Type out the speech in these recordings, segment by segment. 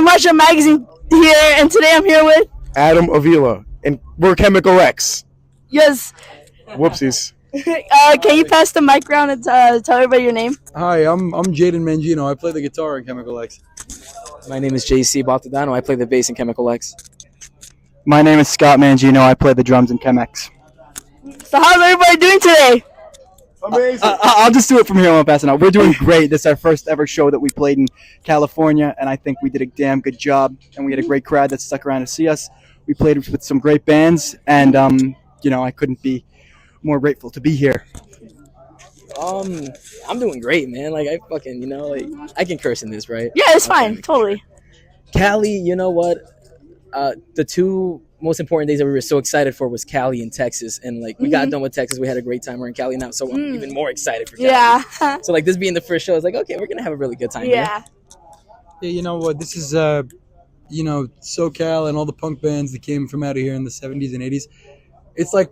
from Marshall Magazine here, and today I'm here with Adam Avila, and we're Chemical X. yes. Whoopsies. Can you pass the mic around and tell everybody your name? Hi, I'm Jaden Mangino. I play the guitar in Chemical X. My name is JC Baltadano. I play the bass in Chemical X. My name is Scott Mangino. I play the drums in Chemex. So how's everybody doing today? Amazing. I'll just do it from here. I won't pass it out. We're doing great. This is our first ever show that we played in California, and I think we did a damn good job. And we had a great crowd that stuck around to see us. We played with some great bands, and I couldn't be more grateful to be here. I'm doing great, man. Like I fucking, I can curse in this, right? Yeah, it's fine. Totally. Cali, you know what? The two most important days that we were so excited for was Cali and Texas, and like we got done with Texas, we had a great time. We're in Cali now, so I'm even more excited for Cali. Yeah. So like this being the first show, it's like okay, we're gonna have a really good time. Yeah. Yeah, you know what? This is SoCal and all the punk bands that came from out of here in the 70s and 80s. It's like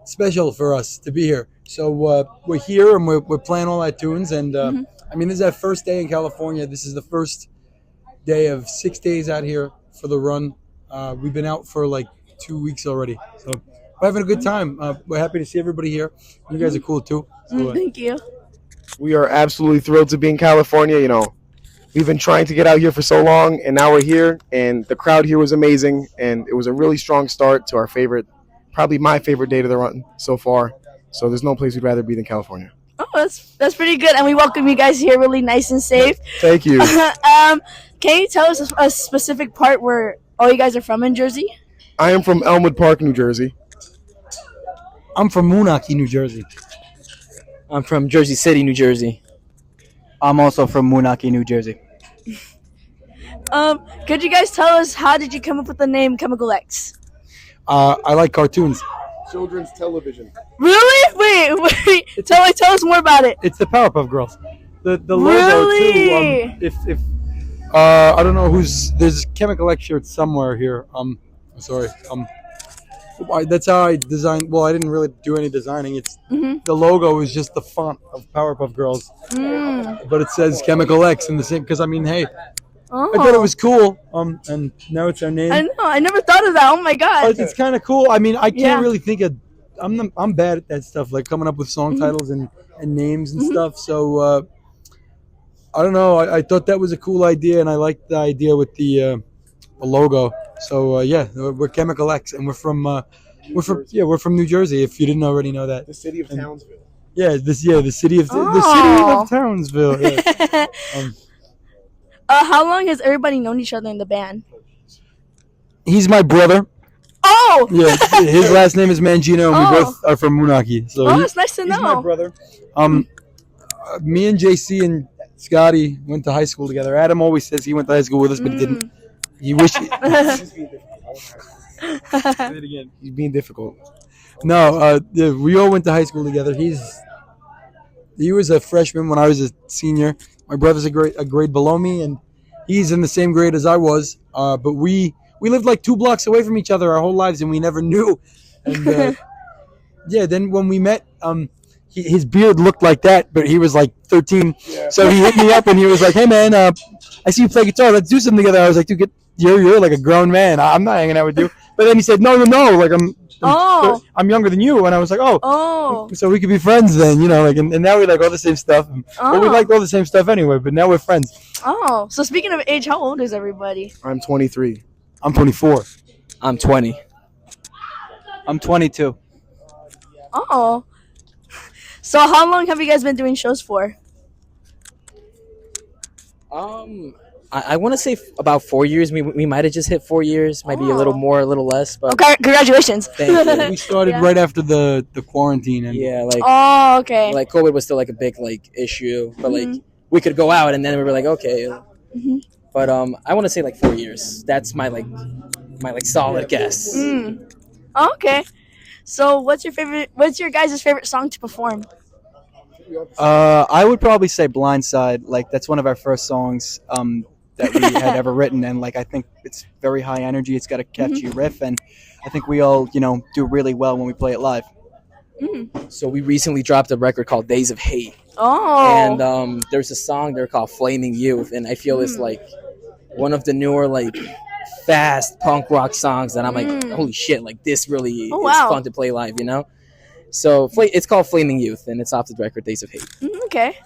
special for us to be here. So we're here and we're playing all our tunes, and I mean, this is our first day in California. This is the first day of 6 days out here for the run. We've been out for like 2 weeks already, so we're having a good time. We're happy to see everybody here. You guys are cool too. So, Thank you. We are absolutely thrilled to be in California. We've been trying to get out here for so long, and now we're here, and the crowd here was amazing, and it was a really strong start to our favorite, probably my favorite day to the run so far. So there's no place we'd rather be than California. Oh, that's pretty good, and we welcome you guys here, really nice and safe. Thank you. Can you tell us a specific part where all you guys are from in Jersey? I am from Elmwood Park, New Jersey. I'm from Moonachie, New Jersey. I'm from Jersey City, New Jersey. I'm also from Moonachie, New Jersey. Could you guys tell us how did you come up with the name Chemical X? I like cartoons. Children's television. Really? Wait. Tell us more about it. It's the Powerpuff Girls. The logo Really? too. If I don't know there's Chemical X shirts somewhere here. Sorry. That's how I designed. Well, I didn't really do any designing. It's the logo is just the font of Powerpuff Girls, but it says Chemical X in the same. Because I mean, hey, I thought it was cool. And now it's our name. I know. I never thought of that. Oh my god. But it's kind of cool. I mean, I can't Yeah. really think of. I'm bad at that stuff, like coming up with song titles and names and stuff. So I don't know. I thought that was a cool idea, and I liked the idea with the logo. So yeah, we're Chemical X, and we're from New Jersey. If you didn't already know that, The city of Townsville. yeah, the city of Townsville. Yeah. How long has everybody known each other in the band? He's my brother. Oh. Yeah, his last name is Mangino, and we both are from Moonachie. So Oh, it's nice to he's my know. brother. Me and JC and Scotty went to high school together. Adam always says he went to high school with us, but he didn't. He wished. Say it again. He's being difficult. No, yeah, we all went to high school together. He was a freshman when I was a senior. My brother's a grade below me, and he's in the same grade as I was. But we lived like 2 blocks away from each other our whole lives, and we never knew. And yeah, then when we met, his beard looked like that, but he was like 13. Yeah. So he hit me up, and he was like, "Hey man, I see you play guitar. Let's do something together." I was like, "Dude, you're like a grown man. I'm not hanging out with you." But then he said, "No, like I'm younger than you," and I was like, "Oh, so we could be friends then, and now we like all the same stuff. Well, we liked all the same stuff anyway, but now we're friends." Oh, so speaking of age, how old is everybody? I'm 23. I'm 24. I'm 20. I'm 22. Oh. So how long have you guys been doing shows for? I want to say about 4 years. We might have just hit 4 years. Might be a little more, a little less. But Okay, congratulations. thank you. We started right after the quarantine, and Yeah, like Oh, okay. like COVID was still like a big like issue, but like we could go out, and then we were like okay. But I want to say like 4 years. That's my solid guess. Oh, okay. So what's your guys' favorite song to perform? I would probably say Blindside. Like that's one of our first songs that we had ever written, and like I think it's very high energy. It's got a catchy riff, and I think we all do really well when we play it live. So we recently dropped a record called Days of Hate. Oh. And there's a song there called Flaming Youth, and I feel it's like one of the newer like fast punk rock songs that I'm like, holy shit, like this really is fun to play live, you know? So it's called Flaming Youth, and it's off the record Days of Hate. Okay.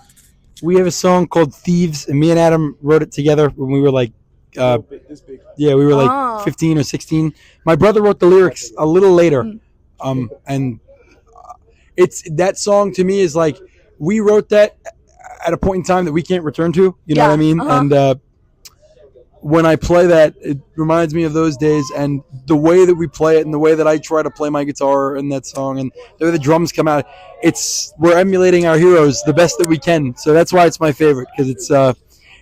We have a song called Thieves, and me and Adam wrote it together when we were like, we were like 15 or 16. My brother wrote the lyrics a little later, and it's that song to me is like we wrote that at a point in time that we can't return to. You know what I mean? And when I play that, it reminds me of those days, and the way that we play it, and the way that I try to play my guitar in that song, and the way the drums come out. We're emulating our heroes the best that we can. So that's why it's my favorite, because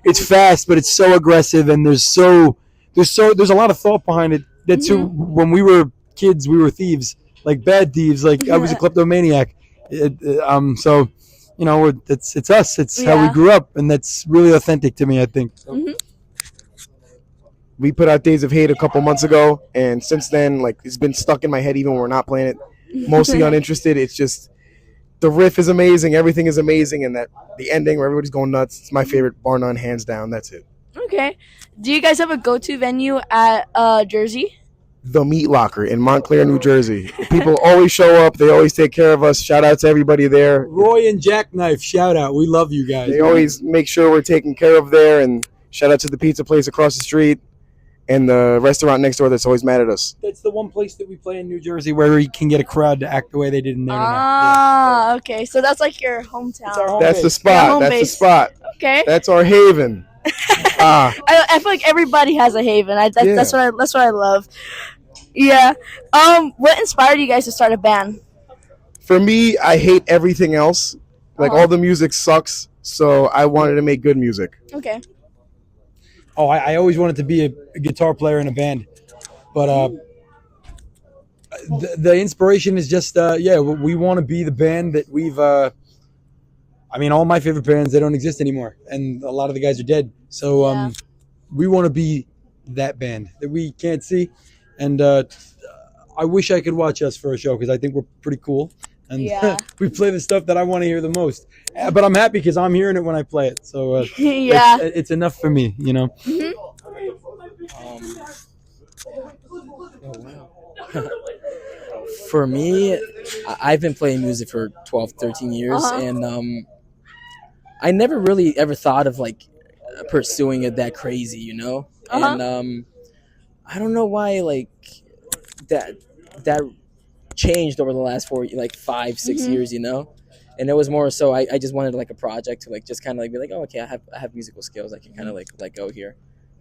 it's fast, but it's so aggressive, and there's a lot of thought behind it. That's when we were kids, we were thieves, like bad thieves. Like I was a kleptomaniac. So you know, it's us. It's how we grew up, and that's really authentic to me, I think. So. We put out Days of Hate a couple months ago, and since then, like, it's been stuck in my head even when we're not playing it. Mostly uninterested. It's just the riff is amazing, everything is amazing, and that the ending where everybody's going nuts. It's my favorite, bar none, hands down. That's it. Okay. Do you guys have a go-to venue at Jersey? The Meat Locker in Montclair, New Jersey. People always show up. They always take care of us. Shout out to everybody there. Roy and Jackknife, shout out. We love you guys. They always make sure we're taken care of there, and shout out to the pizza place across the street. And the restaurant next door that's always mad at us. That's the one place that we play in New Jersey where we can get a crowd to act the way they did in there. Okay. So that's like your hometown. It's our home That's base. the spot. That's the spot. Okay. That's our haven. I feel like everybody has a haven. That's what I love. Yeah. What inspired you guys to start a band? For me, I hate everything else. Like all the music sucks, so I wanted to make good music. Okay. Oh, I always wanted to be a guitar player in a band, but the inspiration is just we want to be the band that we've. All my favorite bands, they don't exist anymore, and a lot of the guys are dead. So we want to be that band that we can't see, and I wish I could watch us for a show because I think we're pretty cool, and we play the stuff that I want to hear the most. But I'm happy because I'm hearing it when I play it. So it's enough for me, you know. For me, I've been playing music for 12, 13 years, and I never really ever thought of like pursuing it that crazy, you know. And I don't know why like that changed over the last 5, 6 years, you know. And it was more so I just wanted like a project to like just kind of like be like, oh, okay, I have musical skills, I can kind of like let go here.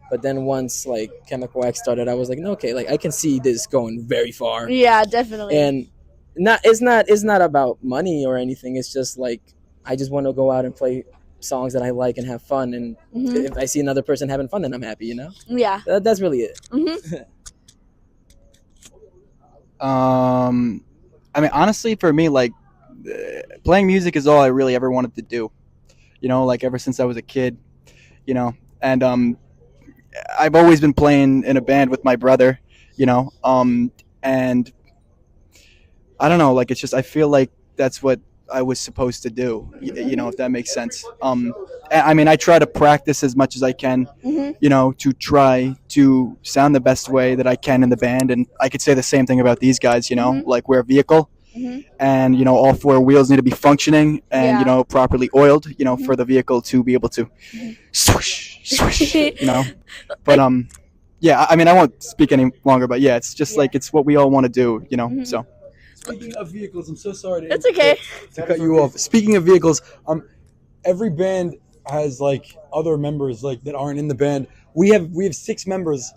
But then once like Chemical X started, I was like, no, okay, like I can see this going very far. Yeah, definitely. And it's not about money or anything. It's just like I just want to go out and play songs that I like and have fun. And if I see another person having fun, then I'm happy, you know. Yeah, that's really it. Honestly, for me, like playing music is all I really ever wanted to do, you know, like ever since I was a kid, you know. And I've always been playing in a band with my brother, you know, and I don't know, like it's just I feel like that's what I was supposed to do, you know, if that makes sense. I try to practice as much as I can, you know, to try to sound the best way that I can in the band. And I could say the same thing about these guys, you know, like we're a vehicle. And, you know, all four wheels need to be functioning and, you know, properly oiled, you know, for the vehicle to be able to swish, swish, you know. But, I won't speak any longer, but it's just like it's what we all want to do, you know, so. Speaking of vehicles, I'm so sorry That's okay. to cut you off. Speaking of vehicles, every band has like other members like that aren't in the band. We have 6 members.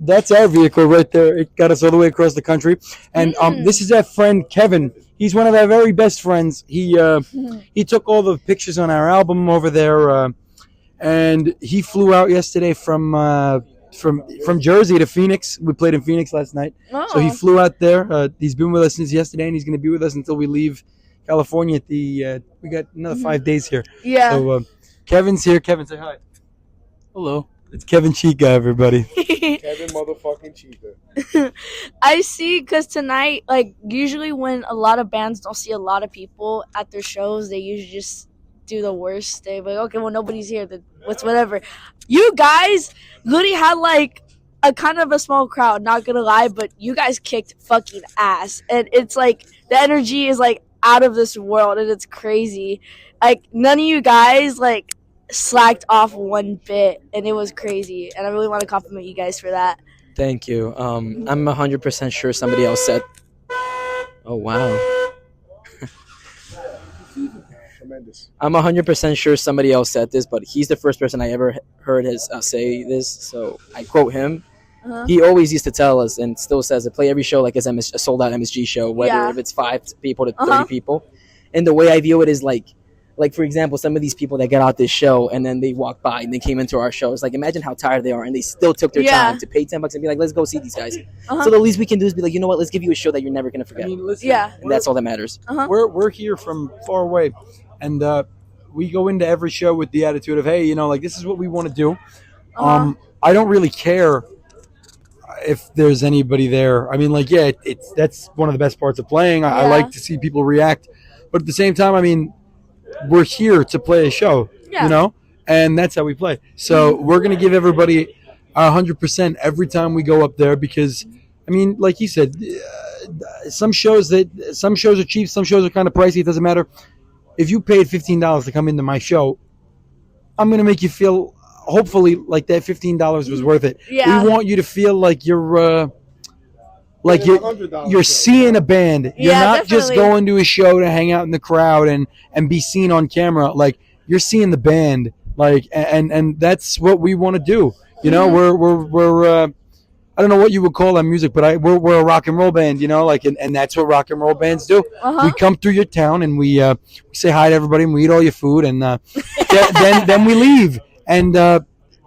That's our vehicle right there. It got us all the way across the country. And this is our friend Kevin. He's one of our very best friends. He took all the pictures on our album over there, and he flew out yesterday from Jersey to Phoenix. We played in Phoenix last night. So he flew out there. He's been with us since yesterday, and he's going to be with us until we leave California at we got another 5 days here. Yeah. So Kevin's here. Kevin, say hi. Hello. It's Kevin Chica, everybody. Kevin motherfucking Chica. I see, because tonight, like, usually when a lot of bands don't see a lot of people at their shows, they usually just do the worst day. But okay, well nobody's here. Then what's whatever. You guys literally had like a kind of a small crowd. Not gonna lie, but you guys kicked fucking ass, and it's like the energy is like out of this world, and it's crazy. Like none of you guys like slacked off one bit, and it was crazy. And I really want to compliment you guys for that. Thank you. I'm 100% sure somebody else said. Oh wow. Tremendous. I'm 100% sure somebody else said this, but he's the first person I ever heard his say this. So I quote him. He always used to tell us, and still says it, play every show like it's a sold out MSG show, whether if it's 5 people to 30 people. And the way I view it is like for example, some of these people that get out this show and then they walk by and they came into our show. It's like, imagine how tired they are, and they still took their time to pay $10 and be like, let's go see these guys. So the least we can do is be like, you know what, let's give you a show that you're never gonna forget. I mean, listen, and that's all that matters. We're here from far away, and we go into every show with the attitude of, hey, you know, like this is what we want to do. I don't really care if there's anybody there. I mean, like, yeah, that's one of the best parts of playing. I like to see people react, but at the same time, I mean, we're here to play a show, you know, and that's how we play. So we're going to give everybody 100% every time we go up there because, I mean, like you said, some shows are cheap, some shows are kind of pricey. It doesn't matter. If you paid $15 to come into my show, I'm going to make you feel, hopefully, like that $15 was worth it. Yeah. We want you to feel like you're seeing a band. You're not just going to a show to hang out in the crowd and be seen on camera. Like, you're seeing the band. Like, and that's what we want to do. You know, we're I don't know what you would call our music, but we're a rock and roll band. You know, like, and that's what rock and roll bands do. We come through your town and we say hi to everybody and we eat all your food and then we leave and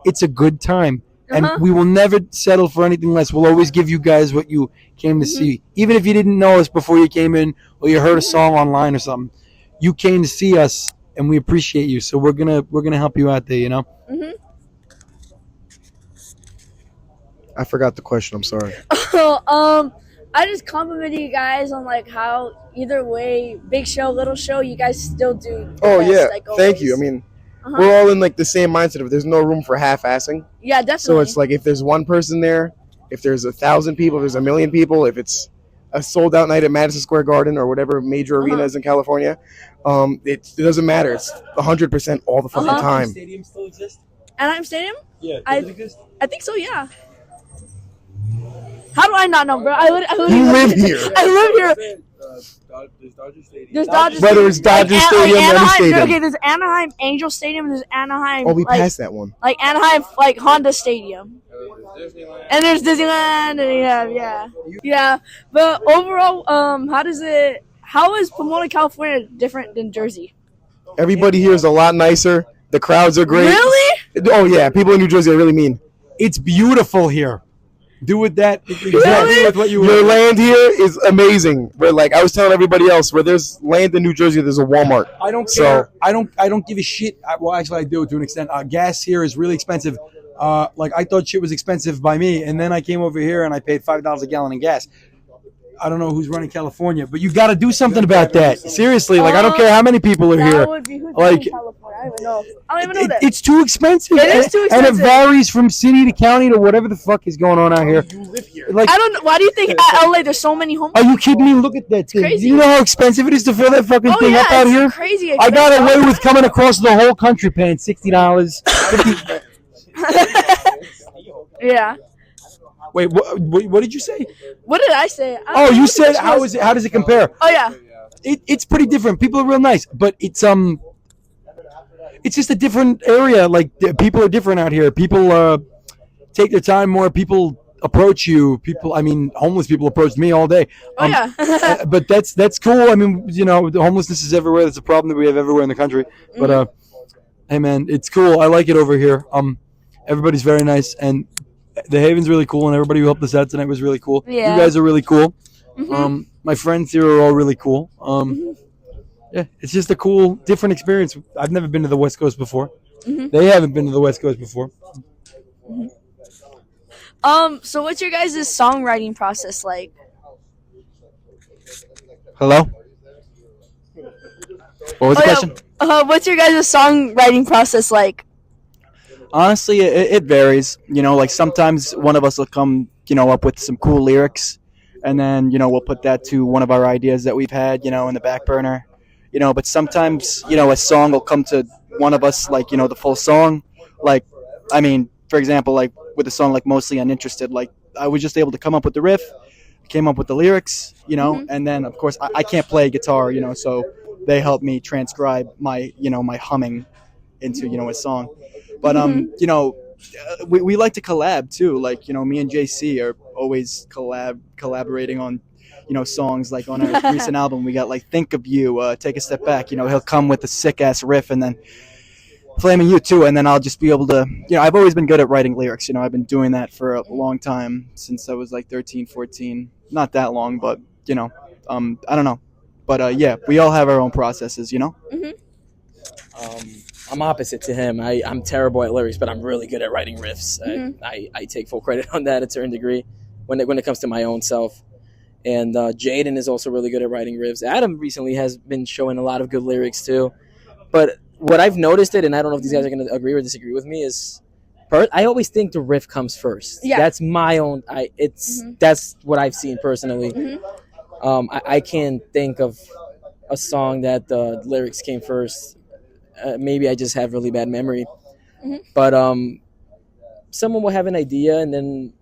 it's a good time. And we will never settle for anything less. We'll always give you guys what you came to see. Even if you didn't know us before you came in or you heard a song online or something, you came to see us and we appreciate you. So we're gonna help you out there, you know? I forgot the question. I'm sorry. I just complimented you guys on like how either way, big show, little show, you guys still do. Thank you. I mean, we're all in like the same mindset of there's no room for half-assing. Yeah, definitely. So it's like if there's one person there, if there's 1,000 people, if there's 1,000,000 people, if it's a sold-out night at Madison Square Garden or whatever major arena is in California, it doesn't matter. It's 100% all the fucking time. Does Stadium still exist? Anaheim Stadium? Yeah, does it exist? I think so. Yeah. How do I not know, bro? You live here. I live here. There's Dodger Stadium. There's Dodger Stadium. Whether it's Dodger Stadium or any stadium. Okay, there's Anaheim Angel Stadium. There's Anaheim. Oh, we passed that one. Like Anaheim, like Honda Stadium. And there's Disneyland. And yeah. But overall, how is Pomona, California different than Jersey? Everybody here is a lot nicer. The crowds are great. Really? Oh yeah, people in New Jersey are really mean. It's beautiful here. Do with that exactly with what you Your land here is amazing. Where like I was telling everybody else, where there's land in New Jersey, there's a Walmart. I don't care. I don't give a shit. Well, actually, I do to an extent. Gas here is really expensive. Like I thought shit was expensive by me, and then I came over here and I paid $5 a gallon in gas. I don't know who's running California, but you got to do something about that. Seriously, like I don't care how many people are here. Would be who's like California. I don't even know that. It's too expensive. It is too expensive. And it varies from city to county to whatever the fuck is going on out here. You live here. Like, I don't know. Why do you think at LA there's so many homeless? Are you kidding me? Look at that thing. crazy. You know how expensive it is to fill that fucking thing up out here? Crazy. I got away with coming across the whole country paying $60. Yeah. Wait, what did you say? What did I say? You said how does it compare? Oh yeah. It's pretty different. People are real nice, but it's just a different area. Like people are different out here. People take their time more. People approach you. Homeless people approach me all day. But that's cool. I mean, you know, the homelessness is everywhere. That's a problem that we have everywhere in the country. But hey man, it's cool. I like it over here. Everybody's very nice and the Haven's really cool, and everybody who helped us out tonight was really cool. Yeah. You guys are really cool. My friends here are all really cool. Yeah, it's just a cool, different experience. I've never been to the West Coast before. They haven't been to the West Coast before. So what's your guys' songwriting process like? Hello? What was the question? What's your guys' songwriting process like? Honestly, it varies. You know, like sometimes one of us will come, up with some cool lyrics, and then we'll put that to one of our ideas that we've had, in the back burner. But sometimes a song will come to one of us, like the full song. Like, I mean, for example, like with a song like Mostly Uninterested, like I was just able to come up with the riff, came up with the lyrics, and then of course I can't play guitar, so they helped me transcribe my humming into a song. But we like to collab too. Like me and JC are always collaborating on songs. Like on our recent album, we got like Think of You, Take a Step Back. He'll come with a sick ass riff, and then Flaming You too, and then I'll just be able to. I've always been good at writing lyrics. I've been doing that for a long time, since I was like 13, 14. Not that long, but I don't know. But yeah, we all have our own processes. I'm opposite to him. I'm terrible at lyrics, but I'm really good at writing riffs. I take full credit on that to a certain degree when it comes to my own self. And Jaden is also really good at writing riffs. Adam recently has been showing a lot of good lyrics too. But what I've noticed and I don't know if these guys are going to agree or disagree with me, is I always think the riff comes first. Yeah. That's my own. That's what I've seen personally. I can't think of a song that the lyrics came first. Maybe I just have really bad memory, but someone will have an idea, and then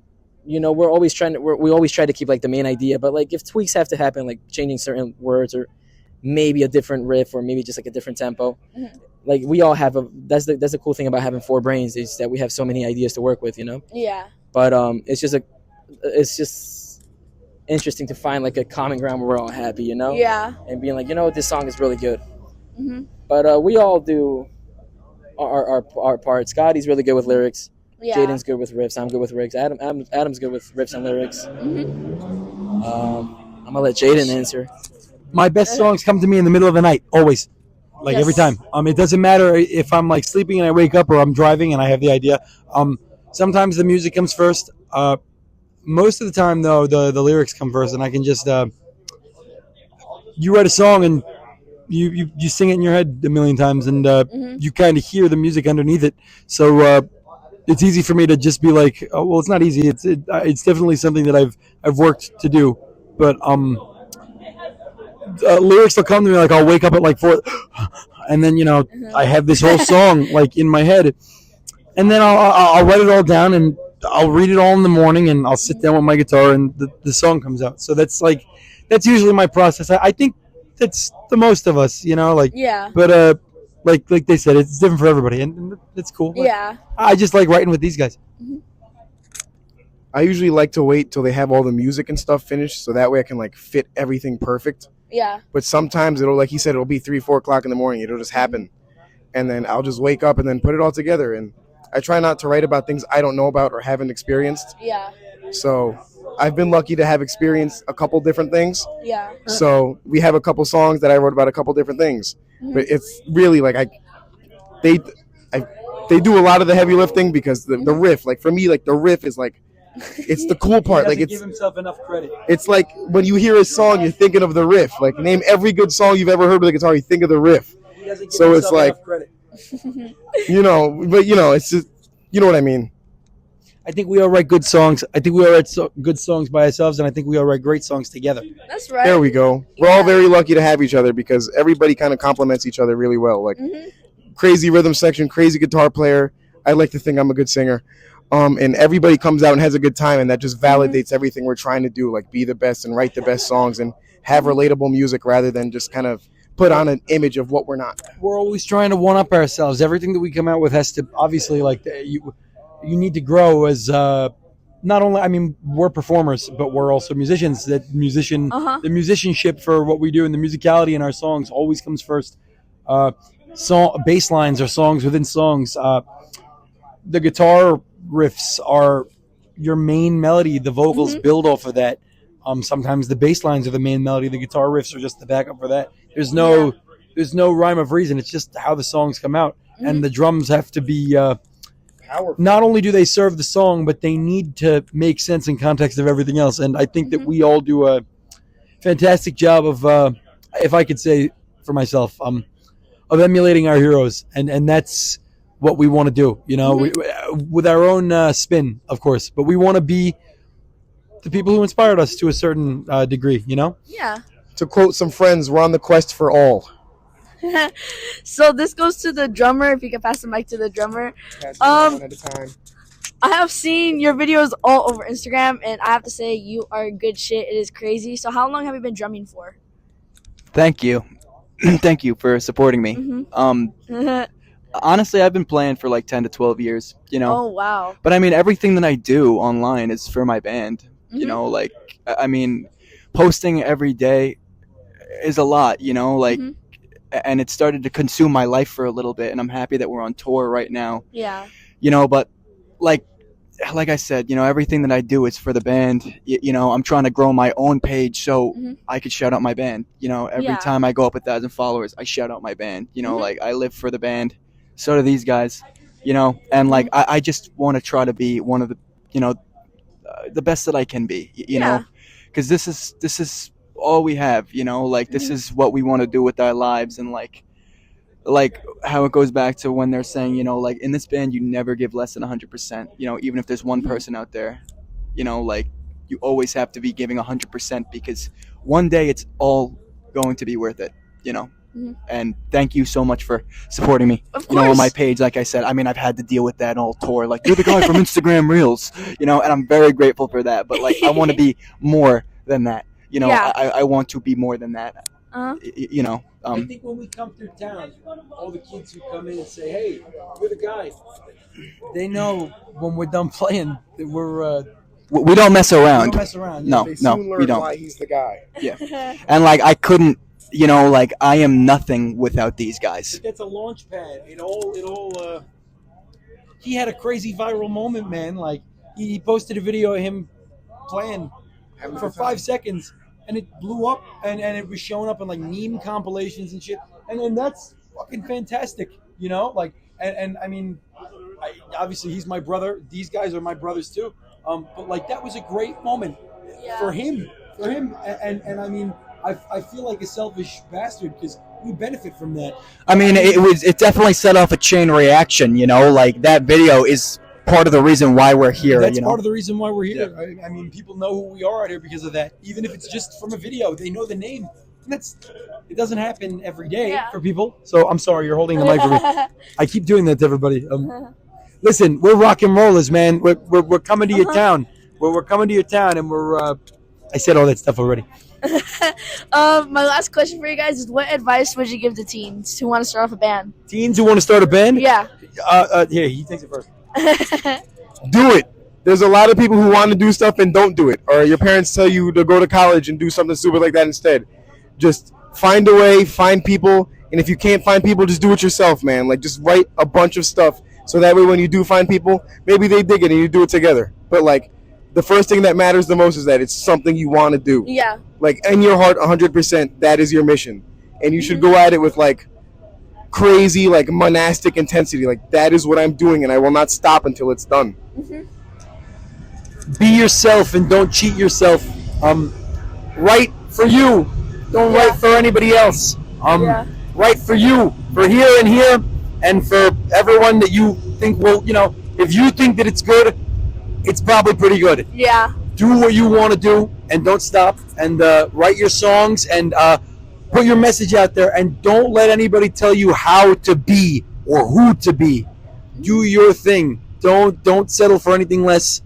we always try to keep like the main idea. But like if tweaks have to happen, like changing certain words or maybe a different riff or maybe just like a different tempo, like we all have that's the cool thing about having four brains, is that we have so many ideas to work with. Yeah. But it's just interesting to find like a common ground where we're all happy. Yeah. And being like, this song is really good. But we all do our part. Scotty's really good with lyrics. Yeah. Jaden's good with riffs. I'm good with riffs. Adam's good with riffs and lyrics. I'm gonna let Jaden answer. My best songs come to me in the middle of the night, always, like Yes. every time. It doesn't matter if I'm like sleeping and I wake up, or I'm driving and I have the idea. Sometimes the music comes first. Most of the time, though, the lyrics come first, and I can just you write a song and you sing it in your head a million times, and you kind of hear the music underneath it. So it's easy for me to just be like, oh, well, it's not easy. It's definitely something that I've worked to do. But lyrics will come to me, like I'll wake up at like 4, and then I have this whole song like in my head, and then I'll write it all down, and I'll read it all in the morning, and I'll sit down with my guitar, and the song comes out. So that's usually my process. I think that's the most of us, like. Yeah. But like they said, it's different for everybody, and it's cool. Like, Yeah. I just like writing with these guys. I usually like to wait till they have all the music and stuff finished, so that way I can like fit everything perfect. Yeah. But sometimes it'll, like he said, it'll be 3, 4 o'clock in the morning. It'll just happen, and then I'll just wake up and then put it all together. And I try not to write about things I don't know about or haven't experienced. Yeah. So I've been lucky to have experienced a couple different things. Yeah. So we have a couple songs that I wrote about a couple different things. But it's really like they do a lot of the heavy lifting, because the riff, like for me, like the riff is like, it's the cool part. Like give himself enough credit. it's like when you hear a song, you're thinking of the riff. Like name every good song you've ever heard with a guitar, you think of the riff. He doesn't give So it's himself like, enough credit. but it's just, you know what I mean. I think we all write good songs. I think we all write good songs by ourselves, and I think we all write great songs together. That's right. There we go. We're all very lucky to have each other, because everybody kind of complements each other really well. Like crazy rhythm section, crazy guitar player. I like to think I'm a good singer. And everybody comes out and has a good time, and that just validates everything we're trying to do, like be the best and write the best songs and have relatable music, rather than just kind of put on an image of what we're not. We're always trying to one-up ourselves. Everything that we come out with has to, obviously, like you need to grow as not only, I mean, we're performers, but we're also musicians. The musicianship for what we do, and the musicality in our songs always comes first. Bass lines are songs within songs. The guitar riffs are your main melody. The vocals build off of that. Sometimes the bass lines are the main melody. The guitar riffs are just the backup for that. There's no rhyme of reason. It's just how the songs come out, and the drums have to be. Not only do they serve the song, but they need to make sense in context of everything else. And I think that we all do a fantastic job of, if I could say for myself, of emulating our heroes, and that's what we want to do. You know, with our own spin, of course, but we want to be the people who inspired us to a certain degree. You know. Yeah. To quote some friends, we're on the quest for all. So this goes to the drummer. If you can pass the mic to the drummer. One at a time. I have seen your videos all over Instagram, and I have to say you are good shit. It is crazy. So how long have you been drumming for? Thank you. Thank you for supporting me. Honestly, I've been playing for like 10 to 12 years, you know. Oh, wow. But I mean, everything that I do online is for my band. You know, like, I mean, posting every day is a lot, you know, like, and it started to consume my life for a little bit, and I'm happy that we're on tour right now. Yeah. You know, but like I said, you know, everything that I do is for the band. You know, I'm trying to grow my own page so I could shout out my band. You know, every time I go up 1,000 followers, I shout out my band. You know, like, I live for the band. So do these guys, you know, and like, I just want to try to be one of the, you know, the best that I can be, you know, because this is all we have, you know, like, this is what we want to do with our lives. And like how it goes back to when they're saying, you know, like, in this band, you never give less than 100%, you know, even if there's one person out there, you know, like, you always have to be giving 100% because one day it's all going to be worth it, you know. And thank you so much for supporting me. Of course. You know, on my page, like I said, I mean, I've had to deal with that all tour. Like, you're the guy from Instagram Reels, you know, and I'm very grateful for that. But like, I want to be more than that. You know, I want to be more than that. You know. I think when we come through town, all the kids who come in and say, "Hey, you're the guy," they know when we're done playing that we don't mess around. we don't mess around. No, They soon learn we don't. why he's the guy. Yeah, and like, I couldn't. You know, like, I am nothing without these guys. That's a launch pad. He had a crazy viral moment, man. Like, he posted a video of him playing for 5 seconds, and it blew up, and it was showing up in like meme compilations and shit. And then that's fucking fantastic, you know. Like, and I mean, obviously he's my brother. These guys are my brothers too. But like, that was a great moment for him, and I mean, I feel like a selfish bastard because we benefit from that. I mean, it definitely set off a chain reaction, you know, like, that video is part of the reason why we're here. That's you know? part of the reason why we're here. I mean, people know who we are out here because of that. Even if it's just from a video, they know the name. And it doesn't happen every day for people. So I'm sorry, you're holding the mic for me. I keep doing that to everybody. Listen, we're rock and rollers, man. We're coming to your town. We're coming to your town, and I said all that stuff already. My last question for you guys is, what advice would you give to teens who want to start off a band? Teens who want to start a band? Yeah. Here, he takes it first. Do it. There's a lot of people who want to do stuff and don't do it. Or your parents tell you to go to college and do something stupid like that instead. Just find a way, find people, and if you can't find people, just do it yourself, man. Like, just write a bunch of stuff so that way when you do find people, maybe they dig it and you do it together. But like, the first thing that matters the most is that it's something you want to do. Yeah. Like, in your heart, 100%, that is your mission. And you should go at it with, like, crazy, like, monastic intensity. Like, that is what I'm doing, and I will not stop until it's done. Be yourself and don't cheat yourself. Write for you. Don't write for anybody else. Write for you, for here, and for everyone that you think will, you know, if you think that it's good, it's probably pretty good. Yeah. Do what you want to do and don't stop, and write your songs and put your message out there, and don't let anybody tell you how to be or who to be. Do your thing. Don't settle for anything less.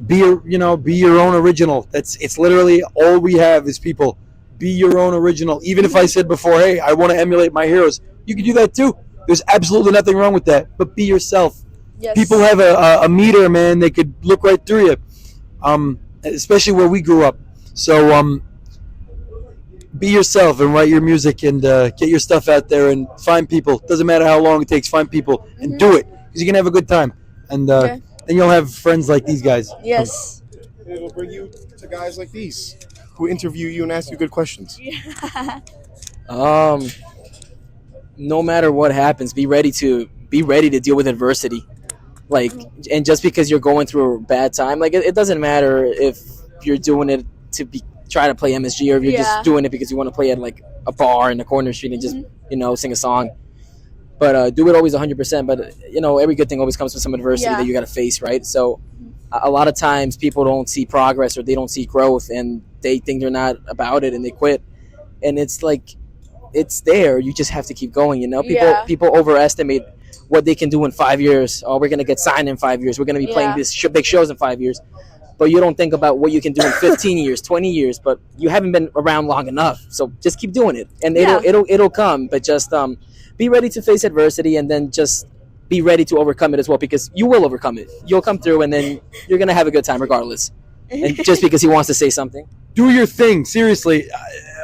Be your own original. It's literally all we have is people. Be your own original. Even if I said before, hey, I want to emulate my heroes, you can do that too. There's absolutely nothing wrong with that. But be yourself. Yes. People have a meter, man. They could look right through you, especially where we grew up. So be yourself and write your music and get your stuff out there and find people. Doesn't matter how long it takes. Find people and do it because you can have a good time. And then you'll have friends like these guys. Yes. It'll bring you to guys like these who interview you and ask you good questions. No matter what happens, be ready to deal with adversity. Like, and just because you're going through a bad time, like, it doesn't matter if you're doing it to try to play MSG, or if you're Yeah. just doing it because you want to play at like a bar in the corner street and just sing a song. But do it always 100%. But every good thing always comes with some adversity Yeah. that you got to face, right? So a lot of times people don't see progress or they don't see growth, and they think they're not about it and they quit. And it's like, it's there. You just have to keep going. People overestimate what they can do in 5 years. Oh, we're gonna get signed in 5 years. We're gonna be playing this big shows in 5 years. But you don't think about what you can do in 15 years, 20 years. But you haven't been around long enough. So just keep doing it, and it'll come. But just be ready to face adversity, and then just be ready to overcome it as well, because you will overcome it. You'll come through, and then you're gonna have a good time regardless. And just because he wants to say something, Do your thing. Seriously,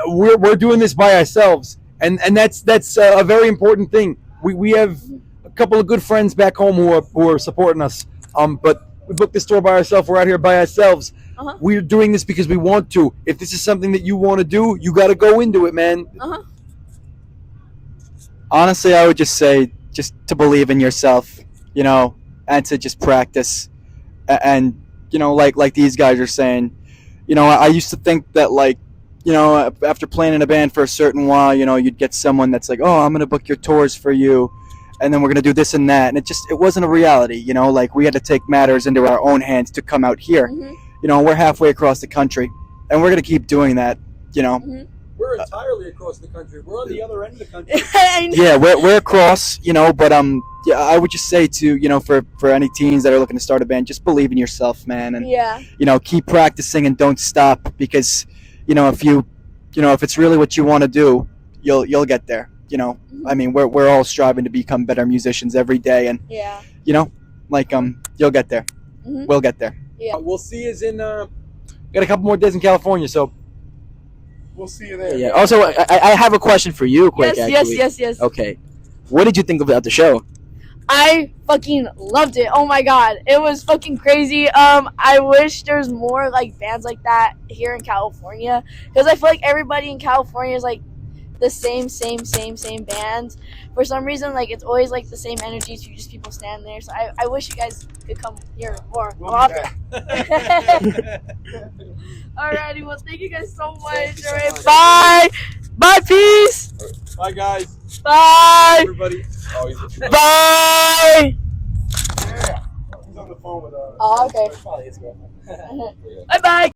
we're doing this by ourselves, and that's a very important thing. We have a couple of good friends back home who are supporting us. But we booked this tour by ourselves. We're out here by ourselves. We're doing this because we want to. If this is something that you want to do, you got to go into it, man. Honestly, I would just say just to believe in yourself, and to just practice. And, like these guys are saying, I used to think that, like, after playing in a band for a certain while, you'd get someone that's like, oh, I'm going to book your tours for you, and then we're going to do this and that. And it wasn't a reality, like we had to take matters into our own hands to come out here. We're halfway across the country, and we're going to keep doing that, We're entirely across the country. We're on the other end of the country. Yeah, we're across, but yeah, I would just say to, for any teens that are looking to start a band, just believe in yourself, man, and keep practicing and don't stop, because if it's really what you want to do, you'll get there. I mean, we're all striving to become better musicians every day, and you'll get there. We'll get there. We'll see you in got a couple more days in California, so We'll see you there. yeah. Also, I have a question for you, quick. Yes. Okay, what did you think about the show? I fucking loved it. Oh my god, it was fucking crazy. I wish there's more like bands like that here in California, because I feel like everybody in California is like the same bands. For some reason, like it's always like the same energy. So just people stand there. So I wish you guys could come here more often. Alrighty, well, thank you guys so much. All right, bye, peace, bye, guys. bye, Everybody. bye. He's on the phone with Oh, okay. Bye, bye.